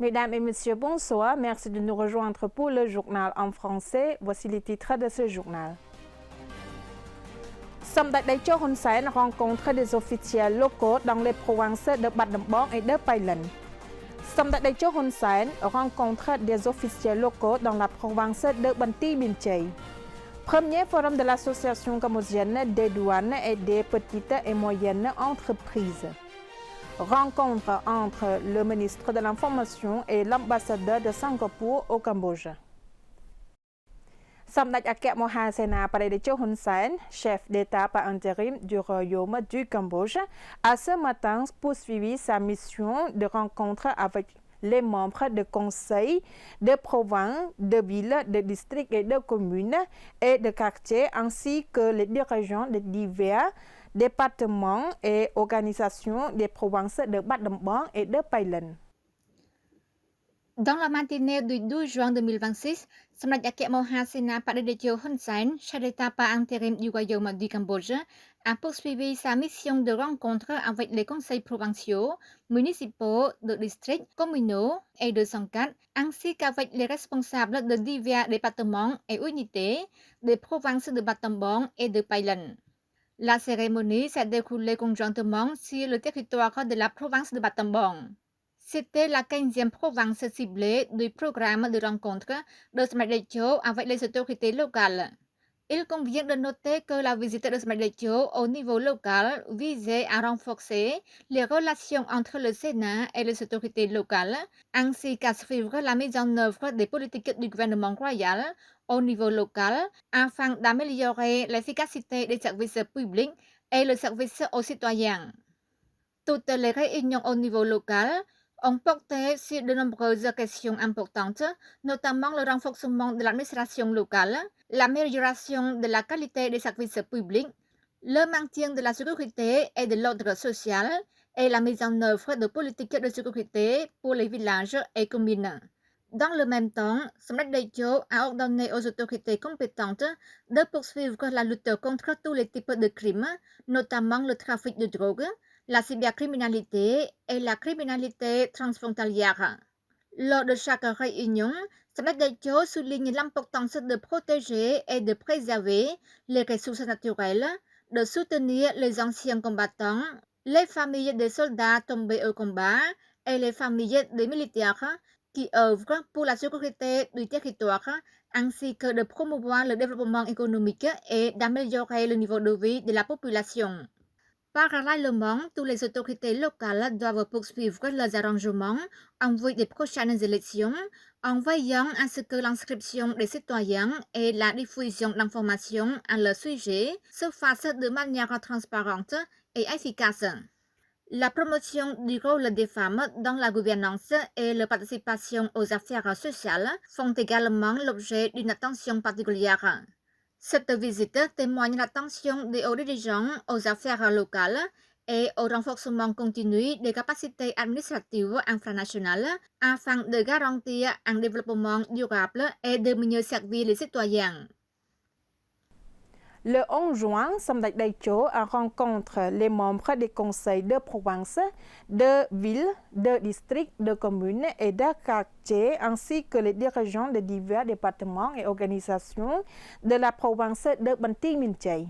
Mesdames et messieurs, bonsoir. Merci de nous rejoindre pour le journal en français. Voici les titres de ce journal. Samdech Techo Hun Sen rencontre des officiels locaux dans les provinces de Bat Dambong et de Pailan. Samdech Techo Hun Sen rencontre des officiels locaux dans la province de Banti Binchai. Premier forum de l'association cambodgienne des douanes et des petites et moyennes entreprises. Rencontre entre le ministre de l'Information et l'ambassadeur de Singapour au Cambodge. Samdech Akek Moha Sena Techo Hun Sen, chef d'État par intérim du Royaume du Cambodge, a ce matin poursuivi sa mission de rencontre avec les membres de conseils de province, de villes, de districts et de communes et de quartiers, ainsi que les dirigeants de divers départements et organisations des provinces de Bat Dambong et de Pailan. Dans la matinée du 12 juin 2026, Samdech Akek Moha Sena Techo Hun Sen, chef d'État par intérim du Royaume du Cambodge, a poursuivi sa mission de rencontre avec les conseils provinciaux, municipaux, de districts, communaux et de Sankat, ainsi qu'avec les responsables de divers départements et unités des provinces de Bat Dambong et de Pailan. La cérémonie s'est déroulée conjointement sur le territoire de la province de Bat Dambong. C'était la 15e province ciblée du programme de rencontre de Samdech Techo avec les autorités locales. Il convient de noter que la visite de Samdech Techo au niveau local visait à renforcer les relations entre le Sénat et les autorités locales, ainsi qu'à suivre la mise en œuvre des politiques du gouvernement royal au niveau local afin d'améliorer l'efficacité des services publics et le service aux citoyens. Toutes les réunions au niveau local ont porté sur de nombreuses questions importantes, notamment le renforcement de l'administration locale, l'amélioration de la qualité des services publics, le maintien de la sécurité et de l'ordre social et la mise en œuvre de politiques de sécurité pour les villages et communes. Dans le même temps, Samdech Techo a ordonné aux autorités compétentes de poursuivre la lutte contre tous les types de crimes, notamment le trafic de drogue, la cybercriminalité et la criminalité transfrontalière. Lors de chaque réunion, Samdech Techo souligne l'importance de protéger et de préserver les ressources naturelles, de soutenir les anciens combattants, les familles des soldats tombés au combat et les familles des militaires qui œuvrent pour la sécurité du territoire, ainsi que de promouvoir le développement économique et d'améliorer le niveau de vie de la population. Parallèlement, toutes les autorités locales doivent poursuivre leurs arrangements en vue des prochaines élections, en veillant à ce que l'inscription des citoyens et la diffusion d'informations à leur sujet se fassent de manière transparente et efficace. La promotion du rôle des femmes dans la gouvernance et la participation aux affaires sociales font également l'objet d'une attention particulière. Cette visite témoigne l'attention des hauts dirigeants aux affaires locales et au renforcement continu des capacités administratives infranationales afin de garantir un développement durable et de mieux servir les citoyens. Le 11 juin, Samdech Techo rencontre les membres des conseils de province, de villes, de districts, de communes et de quartiers, ainsi que les dirigeants de divers départements et organisations de la province de Banti Binchai.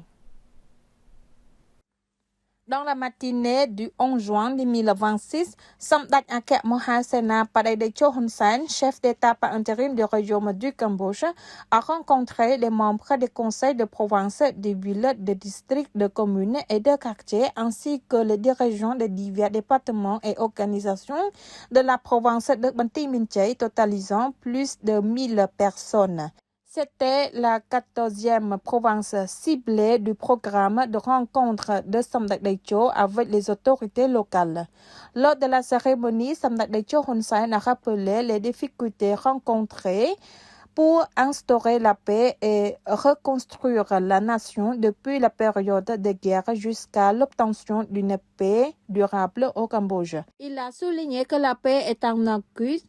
Dans la matinée du 11 juin 2026, Samdech Akek Moha Sena Techo Hun Sen, chef d'État par intérim du Royaume du Cambodge, a rencontré les membres des conseils de province, des villes, des districts, de communes et de quartiers, ainsi que les dirigeants de divers départements et organisations de la province de Banti Binchai, totalisant plus de 1000 personnes. C'était la 14e province ciblée du programme de rencontre de Samdech Techo avec les autorités locales. Lors de la cérémonie, Samdech Techo Hun Sen a rappelé les difficultés rencontrées pour instaurer la paix et reconstruire la nation depuis la période de guerre jusqu'à l'obtention d'une paix durable au Cambodge. Il a souligné que la paix est un acquis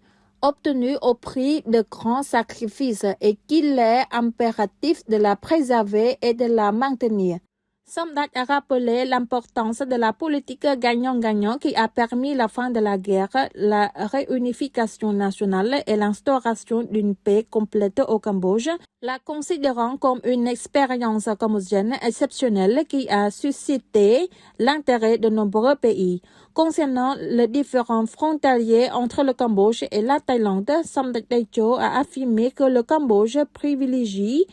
obtenu au prix de grands sacrifices et qu'il est impératif de la préserver et de la maintenir. Samdak a rappelé l'importance de la politique gagnant-gagnant qui a permis la fin de la guerre, la réunification nationale et l'instauration d'une paix complète au Cambodge, la considérant comme une expérience cambodgienne exceptionnelle qui a suscité l'intérêt de nombreux pays. Concernant les différents frontaliers entre le Cambodge et la Thaïlande, Samdech Techo a affirmé que le Cambodge privilégie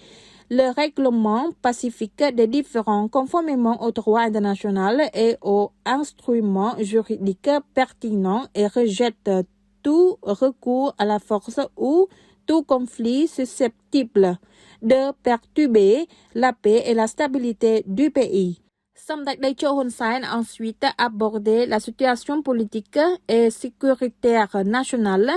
le règlement pacifique des différends conformément au droit international et aux instruments juridiques pertinents et rejette tout recours à la force ou tout conflit susceptible de perturber la paix et la stabilité du pays. Samdech Techo Hun Sen a ensuite abordé la situation politique et sécuritaire nationale,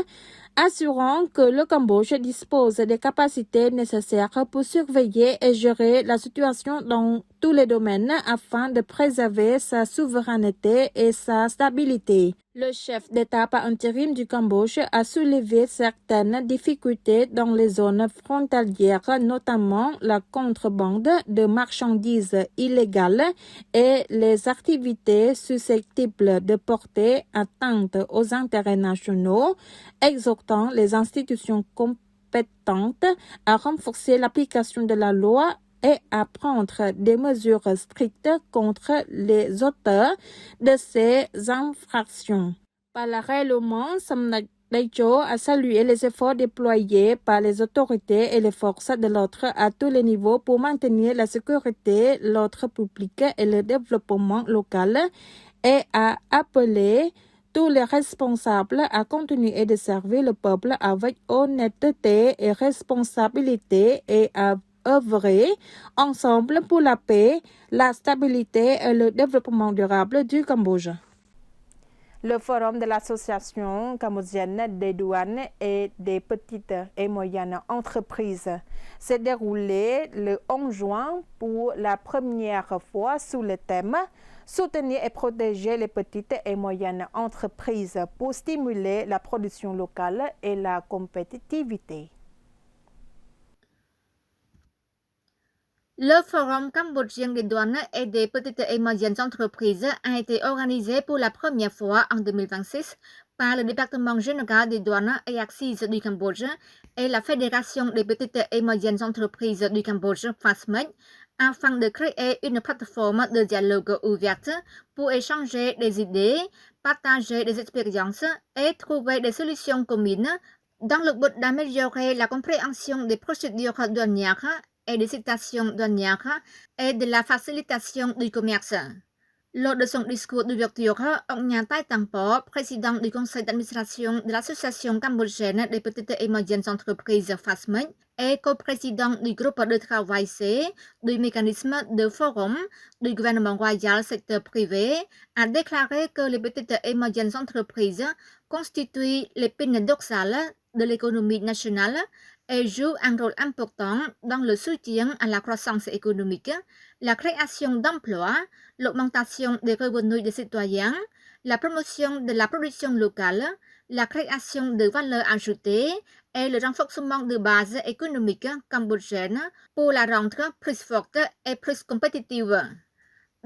assurant que le Cambodge dispose des capacités nécessaires pour surveiller et gérer la situation dans tous les domaines afin de préserver sa souveraineté et sa stabilité. Le chef d'État par intérim du Cambodge a soulevé certaines difficultés dans les zones frontalières, notamment la contrebande de marchandises illégales et les activités susceptibles de porter atteinte aux intérêts nationaux, exhortant les institutions compétentes à renforcer l'application de la loi et à prendre des mesures strictes contre les auteurs de ces infractions. Parallèlement, Samdech Techo a salué les efforts déployés par les autorités et les forces de l'ordre à tous les niveaux pour maintenir la sécurité, l'ordre public et le développement local et a appelé tous les responsables à continuer de servir le peuple avec honnêteté et responsabilité et à œuvrer ensemble pour la paix, la stabilité et le développement durable du Cambodge. Le forum de l'Association cambodgienne des douanes et des petites et moyennes entreprises s'est déroulé le 11 juin pour la première fois sous le thème « Soutenir et protéger les petites et moyennes entreprises pour stimuler la production locale et la compétitivité ». Le Forum cambodgien des douanes et des petites et moyennes entreprises a été organisé pour la première fois en 2026 par le département général des douanes et accises du Cambodge et la Fédération des petites et moyennes entreprises du Cambodge, FASMEC, afin de créer une plateforme de dialogue ouverte pour échanger des idées, partager des expériences et trouver des solutions communes dans le but d'améliorer la compréhension des procédures douanières et des citations douanières et de la facilitation du commerce. Lors de son discours d'ouverture, ông Nha Tai Tangpo, président du conseil d'administration de l'Association cambodgienne des petites et moyennes entreprises FASMEC et coprésident du groupe de travail C du mécanisme de forum du gouvernement royal secteur privé, a déclaré que les petites et moyennes entreprises constituent l'épine dorsale de l'économie nationale et joue un rôle important dans le soutien à la croissance économique, la création d'emplois, l'augmentation des revenus des citoyens, la promotion de la production locale, la création de valeur ajoutée et le renforcement de bases économiques cambodgiennes pour la rendre plus forte et plus compétitive.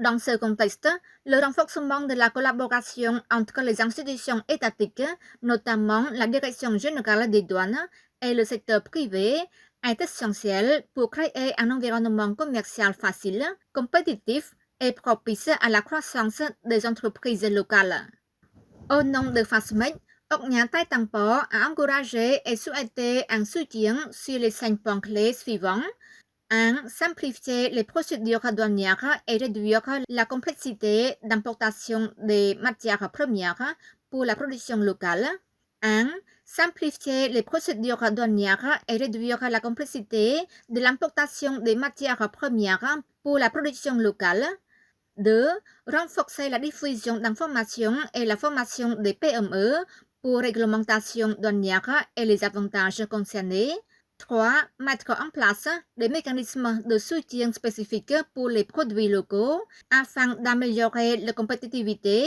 Dans ce contexte, le renforcement de la collaboration entre les institutions étatiques, notamment la Direction générale des douanes et le secteur privé, est essentiel pour créer un environnement commercial facile, compétitif et propice à la croissance des entreprises locales. Au nom de FASMEC, ông Nha Tai Tangpo a encouragé et souhaité un soutien sur les 5 points clés suivants. 1. Simplifier les procédures douanières et réduire la complexité d'importation des matières premières pour la production locale. 1. Simplifier les procédures douanières et réduire la complexité de l'importation des matières premières pour la production locale. 2. Renforcer la diffusion d'informations et la formation des PME pour réglementation douanière et les avantages concernés. 3. Mettre en place des mécanismes de soutien spécifiques pour les produits locaux afin d'améliorer la compétitivité.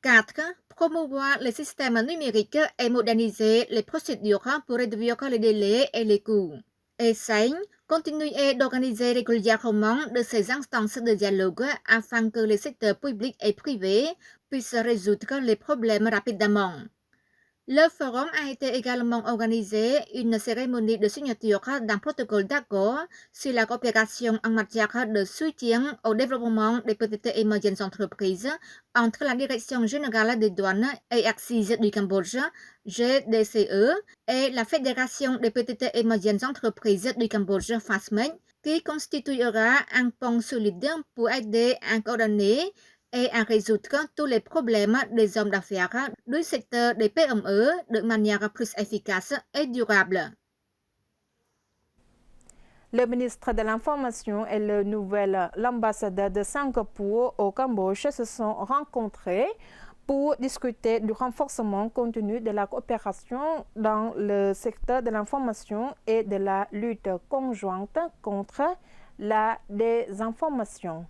4. Promouvoir les systèmes numériques et moderniser les procédures pour réduire les délais et les coûts. Et 5. continuer d'organiser régulièrement de ces instances de dialogue afin que les secteurs publics et privés puissent résoudre les problèmes rapidement. Le forum a été également organisé une cérémonie de signature d'un protocole d'accord sur la coopération en matière de soutien au développement des petites et moyennes entreprises entre la Direction générale des douanes et accises du Cambodge, GDCE, et la Fédération des petites et moyennes entreprises du Cambodge, FASMEC, qui constituera un pont solide pour aider à coordonner et à résoudre tous les problèmes des hommes d'affaires du secteur des PME de manière plus efficace et durable. Le ministre de l'Information et le nouvel ambassadeur de Singapour au Cambodge se sont rencontrés pour discuter du renforcement continu de la coopération dans le secteur de l'information et de la lutte conjointe contre la désinformation.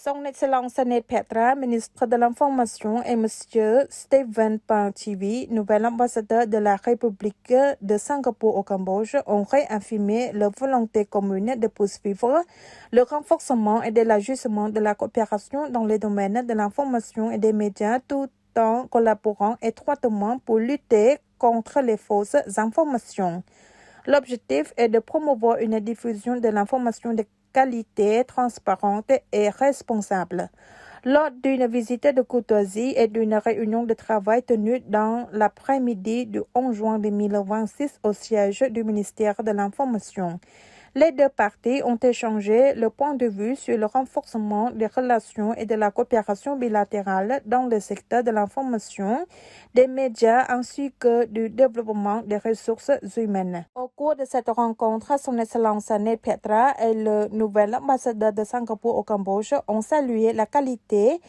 Son Excellence Ned Petra, ministre de l'Information, et M. Stephen Pantivi, nouvel ambassadeur de la République de Singapour au Cambodge, ont réaffirmé leur volonté commune de poursuivre le renforcement et de l'ajustement de la coopération dans les domaines de l'information et des médias tout en collaborant étroitement pour lutter contre les fausses informations. L'objectif est de promouvoir une diffusion de l'information de qualité, transparente et responsable. Lors d'une visite de courtoisie et d'une réunion de travail tenue dans l'après-midi du 11 juin 2026 au siège du ministère de l'Information, les deux parties ont échangé le point de vue sur le renforcement des relations et de la coopération bilatérale dans le secteur de l'information, des médias ainsi que du développement des ressources humaines. Au cours de cette rencontre, Son Excellence Ned Petra et le nouvel ambassadeur de Singapour au Cambodge ont salué la qualité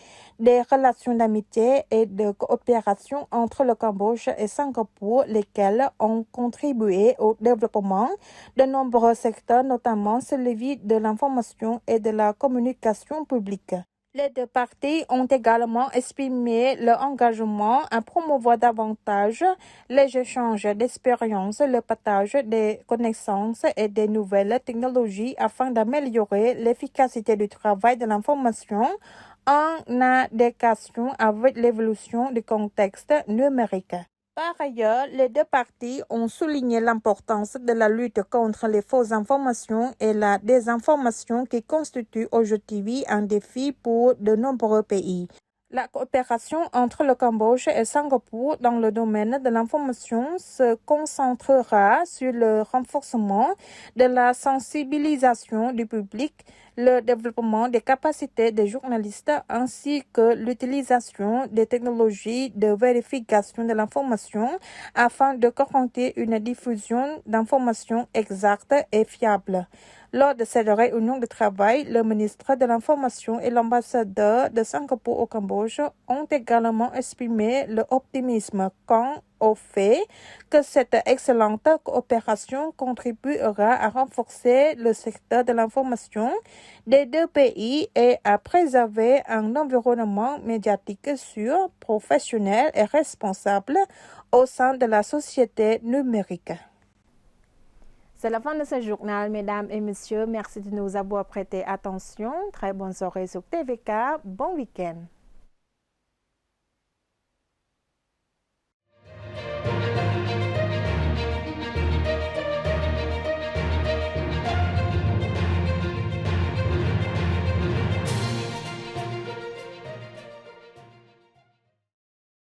des relations d'amitié et de coopération entre le Cambodge et Singapour, lesquelles ont contribué au développement de nombreux secteurs, notamment celui de l'information et de la communication publique. Les deux parties ont également exprimé leur engagement à promouvoir davantage les échanges d'expériences, le partage des connaissances et des nouvelles technologies afin d'améliorer l'efficacité du travail de l'information en adéquation avec l'évolution du contexte numérique. Par ailleurs, les deux parties ont souligné l'importance de la lutte contre les fausses informations et la désinformation qui constitue aujourd'hui un défi pour de nombreux pays. La coopération entre le Cambodge et Singapour dans le domaine de l'information se concentrera sur le renforcement de la sensibilisation du public, le développement des capacités des journalistes ainsi que l'utilisation des technologies de vérification de l'information afin de garantir une diffusion d'informations exactes et fiables. Lors de cette réunion de travail, le ministre de l'Information et l'ambassadeur de Singapour au Cambodge ont également exprimé leur optimisme quant au fait que cette excellente coopération contribuera à renforcer le secteur de l'information des deux pays et à préserver un environnement médiatique sûr, professionnel et responsable au sein de la société numérique. C'est la fin de ce journal, mesdames et messieurs. Merci de nous avoir prêté attention. Très bonne soirée sur TVK. Bon week-end.